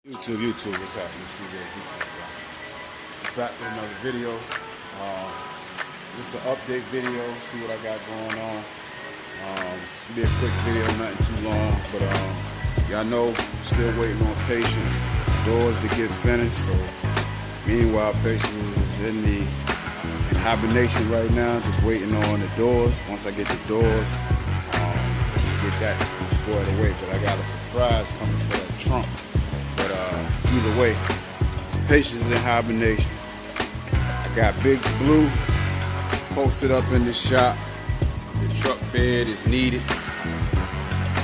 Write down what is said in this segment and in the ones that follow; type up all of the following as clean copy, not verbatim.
YouTube, what's happening? See there, YouTube, back with another video. This is an update video. See what I got going on. It's gonna be a quick video, nothing too long, but y'all know, still waiting on patience, doors to get finished. So meanwhile, patience is in hibernation right now, just waiting on the doors. Once I get the doors, get that squared away. But I got a surprise coming for that trunk. But either way, patience is in hibernation. I got Big Blue posted up in the shop. The truck bed is needed.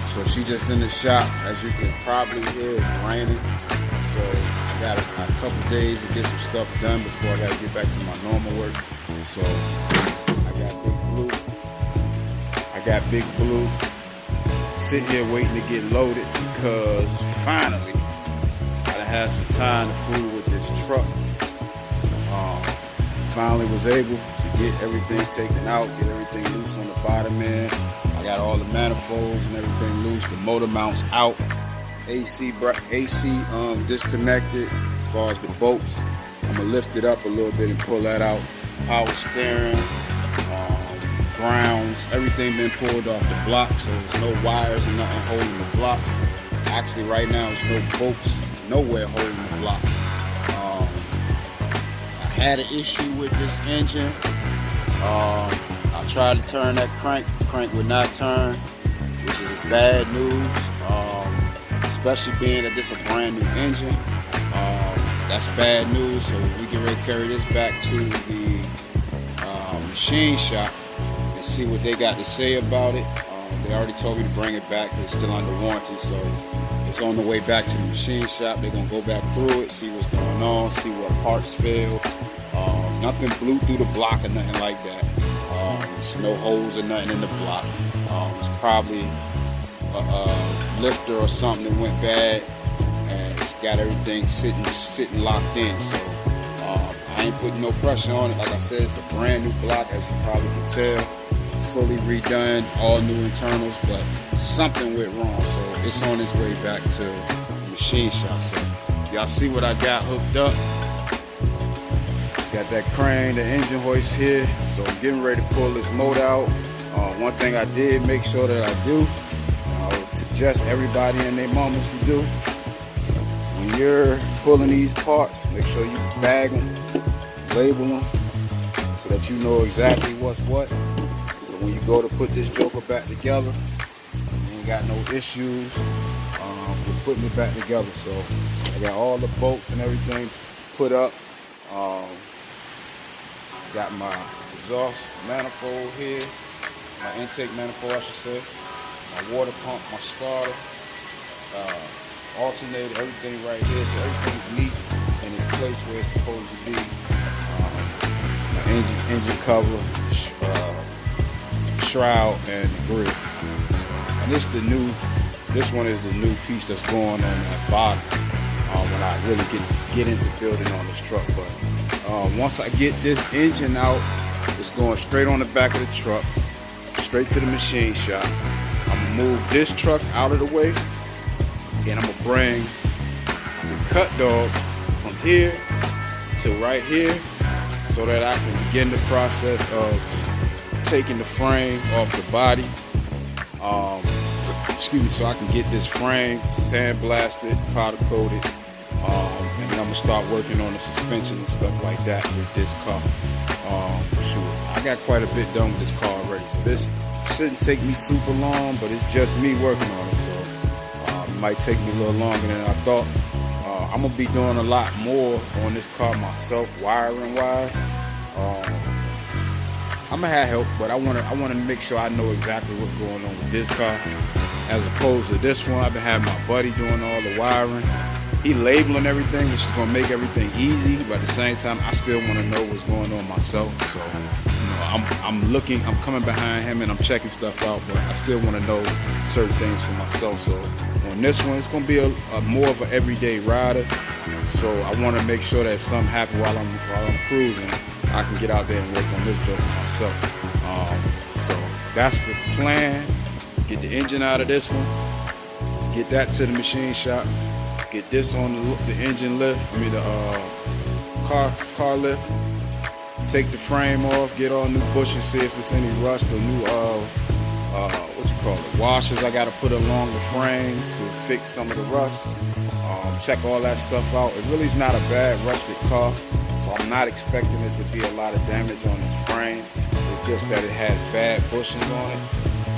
So she just in the shop. As you can probably hear, it's raining. So I got a couple days to get some stuff done before I got to get back to my normal work. So I got Big Blue sitting here waiting to get loaded because finally I had some time to fool with this truck. Finally was able to get everything taken out, get everything loose on the bottom end. I got all the manifolds and everything loose, the motor mounts out, AC disconnected. As far as the bolts, I'm gonna lift it up a little bit and pull that out. Power steering, grounds, everything been pulled off the block, so there's no wires and nothing holding the block. Actually, right now, there's no bolts nowhere holding the block. I had an issue with this engine. I tried to turn that crank. The crank would not turn, which is bad news. Especially being that this is a brand new engine. That's bad news. So we get ready to carry this back to the machine shop and see what they got to say about it. They already told me to bring it back because it's still under warranty. So it's on the way back to the machine shop. They're gonna go back through it, see what's going on, see what parts failed. Nothing blew through the block or nothing like that. There's no holes or nothing in the block. It's probably a lifter or something that went bad, and it's got everything sitting locked in. So I ain't putting no pressure on it. Like I said, it's a brand new block, as you probably can tell. Fully redone, all new internals, but something went wrong, so it's on its way back to the machine shop. So y'all see what I got hooked up. Got that crane, the engine hoist here, so I'm getting ready to pull this motor out. One thing I did make sure that I do, I would suggest everybody and their mamas to do, when you're pulling these parts, make sure you bag them, label them, so that you know exactly what's what. So when you go to put this joker back together, you ain't got no issues with putting it back together. So I got all the bolts and everything put up. Got my exhaust manifold here, my intake manifold I should say, my water pump, my starter, alternator, everything right here. So everything's neat in its place where it's supposed to be. My engine cover, shroud, and the grill. And this one is the new piece that's going on that bottom when I really get into building on this truck. But once I get this engine out, it's going straight on the back of the truck, straight to the machine shop. I'm gonna move this truck out of the way, and I'm gonna bring the cut dog from here to right here, so that I can begin the process of taking the frame off the body. So I can get this frame sandblasted, powder coated. And then I'm gonna start working on the suspension and stuff like that with this car. I got quite a bit done with this car already, so this shouldn't take me super long, but it's just me working on it, so it might take me a little longer than I thought. I'm gonna be doing a lot more on this car myself, wiring wise. I'm gonna have help, but I wanna make sure I know exactly what's going on with this car, as opposed to this one. I've been having my buddy doing all the wiring. He labeling everything, which is gonna make everything easy, but at the same time, I still wanna know what's going on myself. So, I'm coming behind him and I'm checking stuff out, but I still wanna know certain things for myself. So on this one, it's gonna be a more of an everyday rider. So I wanna make sure that if something happens while I'm cruising, I can get out there and work on this joke myself. So that's the plan. Get the engine out of this one, get that to the machine shop, Get this on the engine lift, the car lift. Take the frame off, get all new bushes, see if it's any rust or new washers I gotta put along the frame to fix some of the rust. Check all that stuff out. It really is not a bad rusted car, so I'm not expecting it to be a lot of damage on this frame. It's just that it has bad bushings on it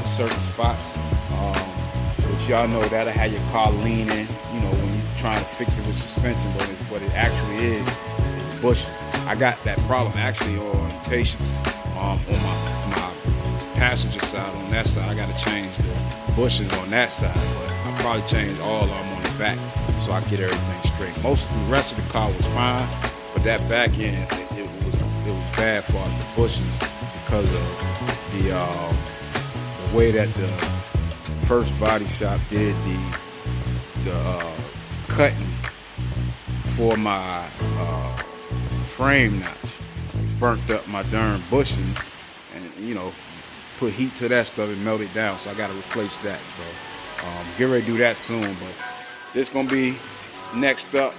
in certain spots. But y'all know that'll have your car leaning, when you're trying to fix it with suspension, but what it actually is bushings. I got that problem actually on Patience, on my passenger side. On that side, I got to change the bushings on that side, but I'll probably change all of them on the back so I get everything straight. Most of the rest of the car was fine, but that back end, it was bad for the bushings because of the way that the first body shop did the cutting for my frame notch. Burnt up my darn bushings and put heat to that stuff and melt it down, so I got to replace that. So get ready to do that soon, but this gonna be next up,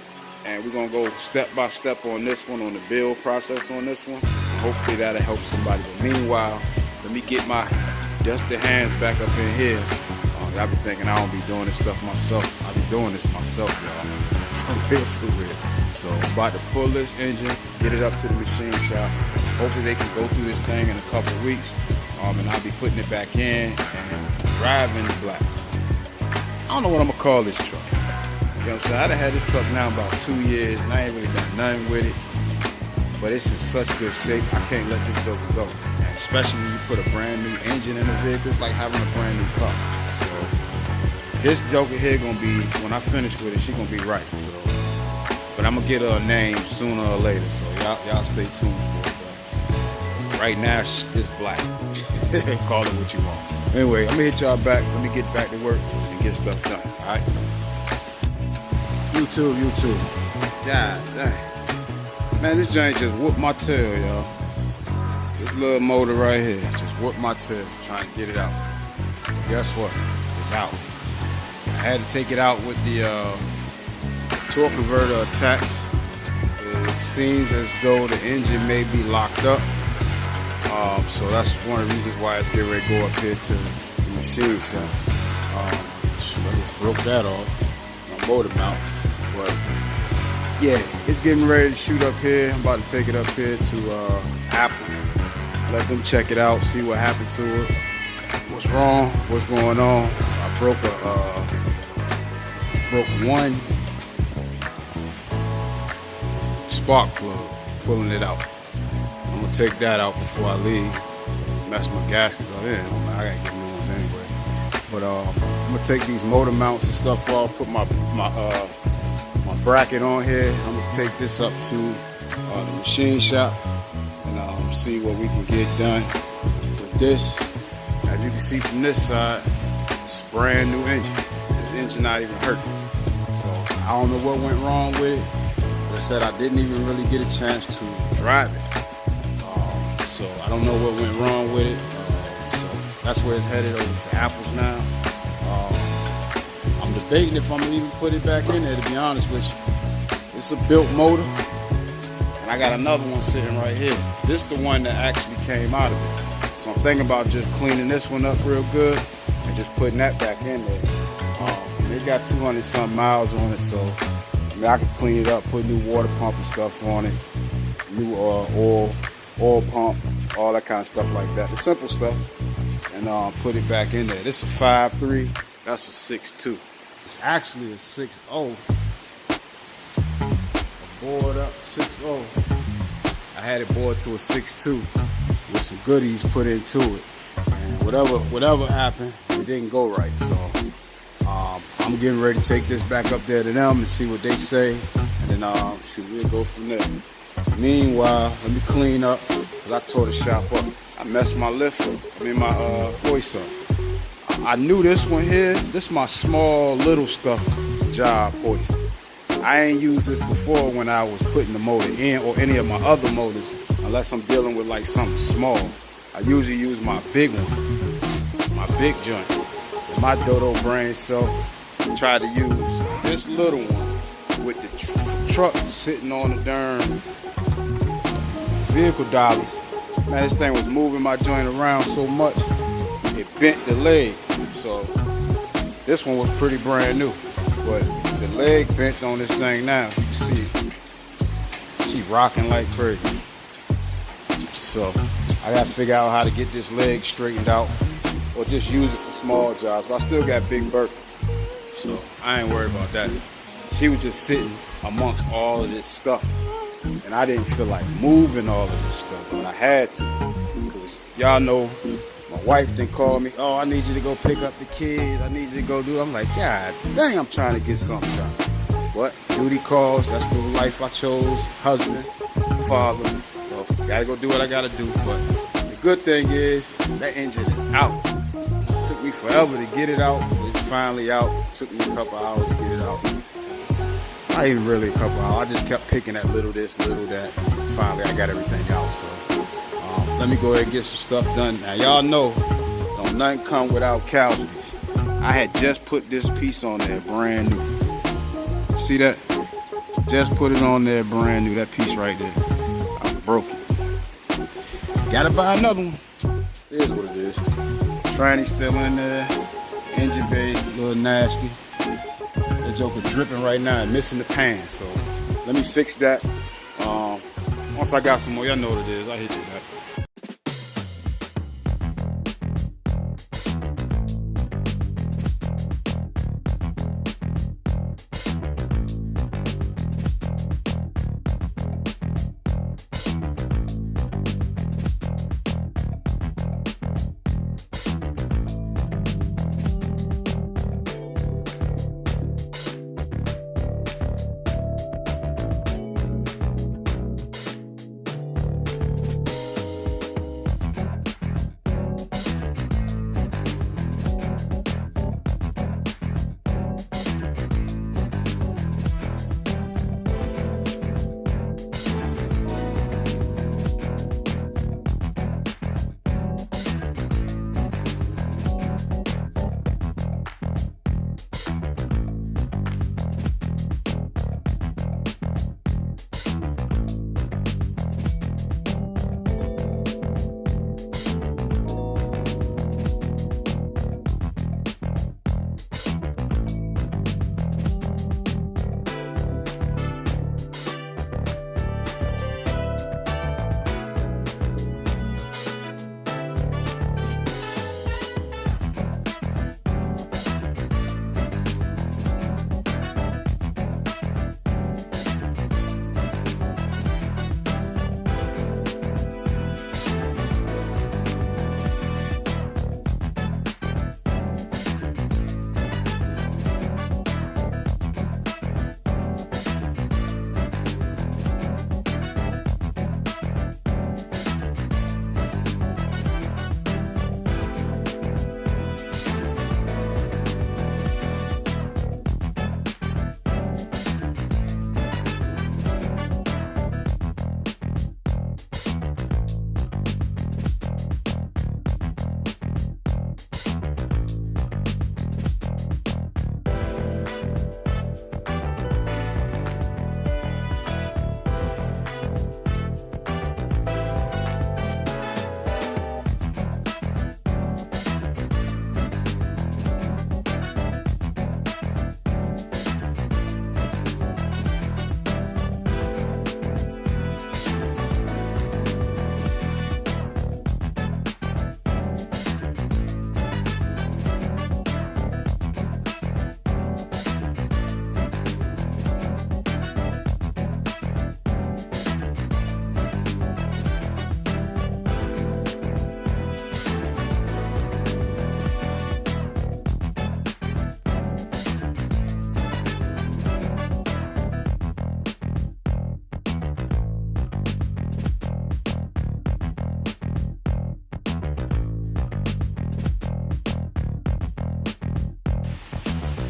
and we're gonna go step by step on this one, on the build process on this one. Hopefully that'll help somebody. But meanwhile, let me get my dusty hands back up in here. I've been thinking I don't be doing this stuff myself. I be doing this myself, y'all. For real. So I'm about to pull this engine, get it up to the machine shop. Hopefully they can go through this thing in a couple of weeks. And I'll be putting it back in and driving the black. I don't know what I'm gonna call this truck. You know what I'm saying? I done had this truck now about 2 years and I ain't really done nothing with it. But it's in such good shape, I can't let this joker go. And especially when you put a brand new engine in a vehicle, it's like having a brand new car. This joker here gonna be, when I finish with it, she gonna be right. So, but I'm gonna get her a name sooner or later. So y'all stay tuned for it. But right now it's black. Call it what you want. Anyway, I'm gonna hit y'all back. Let me get back to work and get stuff done. All right. YouTube. God dang. Man, this joint just whooped my tail, y'all. This little motor right here just whooped my tail trying to get it out. But guess what? It's out. I had to take it out with the torque converter attached. It seems as though the engine may be locked up. So that's one of the reasons why it's getting ready to go up here to the machine shop. I just broke that off, my motor mount. But yeah, it's getting ready to shoot up here. I'm about to take it up here to Apple. Let them check it out, see what happened to it. What's wrong? What's going on? I broke one spark plug, pulling it out. So I'm gonna take that out before I leave. Mess my gaskets up in. I gotta get new ones anyway. But I'm gonna take these motor mounts and stuff off. Put my bracket on here. I'm gonna take this up to the machine shop and see what we can get done with this. As you can see from this side, it's a brand new engine. This engine not even hurting. So I don't know what went wrong with it. As I said, I didn't even really get a chance to drive it. So I don't know what went wrong with it. So that's where it's headed, over to Apple's now. I'm debating if I'm gonna even put it back in there, to be honest with you. It's a built motor. And I got another one sitting right here. This is the one that actually came out of it. So I'm thinking about just cleaning this one up real good and just putting that back in there. It got 200-something miles on it, so I can clean it up, put new water pump and stuff on it, new oil pump, all that kind of stuff like that. The simple stuff, and put it back in there. This is a 5.3, that's a 6.2. It's actually a 6.0. Bored up 6.0. I had it bored to a 6.2 with some goodies put into it, and whatever happened, it didn't go right. So I'm getting ready to take this back up there to them and see what they say, and then we'll go from there. Meanwhile, let me clean up, because I tore the shop up. I messed my lift up, my hoist up. I knew this one here, this is my small little stuff job hoist. I ain't used this before when I was putting the motor in, or any of my other motors, unless I'm dealing with like something small. I usually use my big one, my big joint. My dodo brain self tried to use this little one with the truck sitting on the darn vehicle dollies. Man, this thing was moving my joint around so much, it bent the leg. So this one was pretty brand new, but the leg bent on this thing now. You can see it. She rocking like crazy. So I gotta figure out how to get this leg straightened out or just use it for small jobs. But I still got big burp, so I ain't worried about that. She was just sitting amongst all of this stuff, and I didn't feel like moving all of this stuff, but I had to, because y'all know my wife then called me, oh, I need you to go pick up the kids, I need you to go do it. I'm like, God dang, I'm trying to get something done. But duty calls, that's the life I chose, husband, father, so gotta go do what I gotta do. But the good thing is, that engine is out. It took me forever to get it out, but it's finally out. It took me a couple hours to get it out. Not even really a couple hours. I just kept picking at little this, little that. Finally, I got everything out. So let me go ahead and get some stuff done. Now, y'all know, don't nothing come without casualties. I had just put this piece on there, brand new. See that? Just put it on there, brand new. That piece right there. I broke it. Gotta buy another one. It is what it is. Tranny's still in there. Engine bay, a little nasty. That joker dripping right now and missing the pan, so let me fix that. Once I got some more, y'all know what it is, I'll hit you back.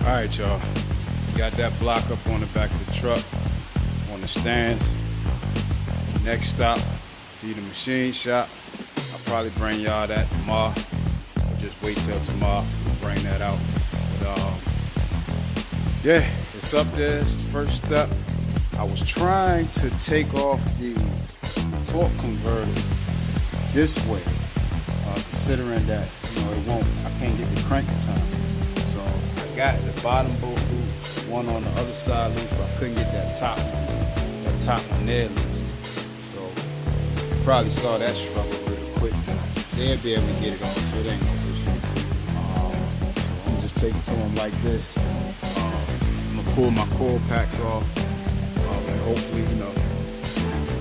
All right, y'all. Got that block up on the back of the truck, on the stands. Next stop, be the machine shop. I'll probably bring y'all that tomorrow. Or just wait till tomorrow to bring that out. But yeah, it's it's up there. It's the first step. I was trying to take off the torque converter this way, considering that I can't get the crank in time. So I got the bottom bolt loose, one on the other side loose, but I couldn't get that top one there loose. So you probably saw that struggle really quick. They'll be able to get it on, so it ain't no issue. So I'm gonna just take it to them like this. I'm gonna pull my coil packs off, and hopefully,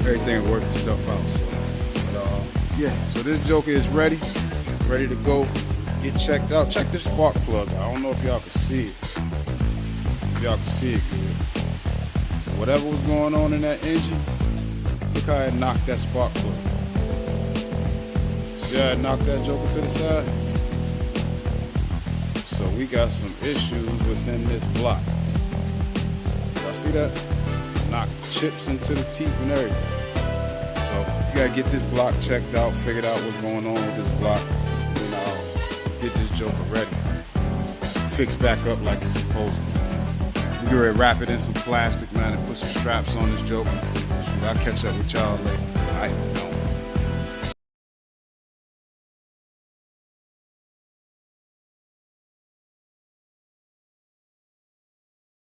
everything will work itself out. So, yeah, so this joker is ready to go, get checked out. Check this spark plug out. I don't know if y'all can see it. If y'all can see it good. Whatever was going on in that engine, look how it knocked that spark plug. See how it knocked that joker to the side? So we got some issues within this block. Y'all see that? Knocked chips into the teeth and everything. So you gotta get this block checked out, figured out what's going on with this block, and then I'll get this joker ready. Fixed back up like it's supposed to. We're gonna wrap it in some plastic, man, and put some straps on this joker. I'll catch up with y'all later.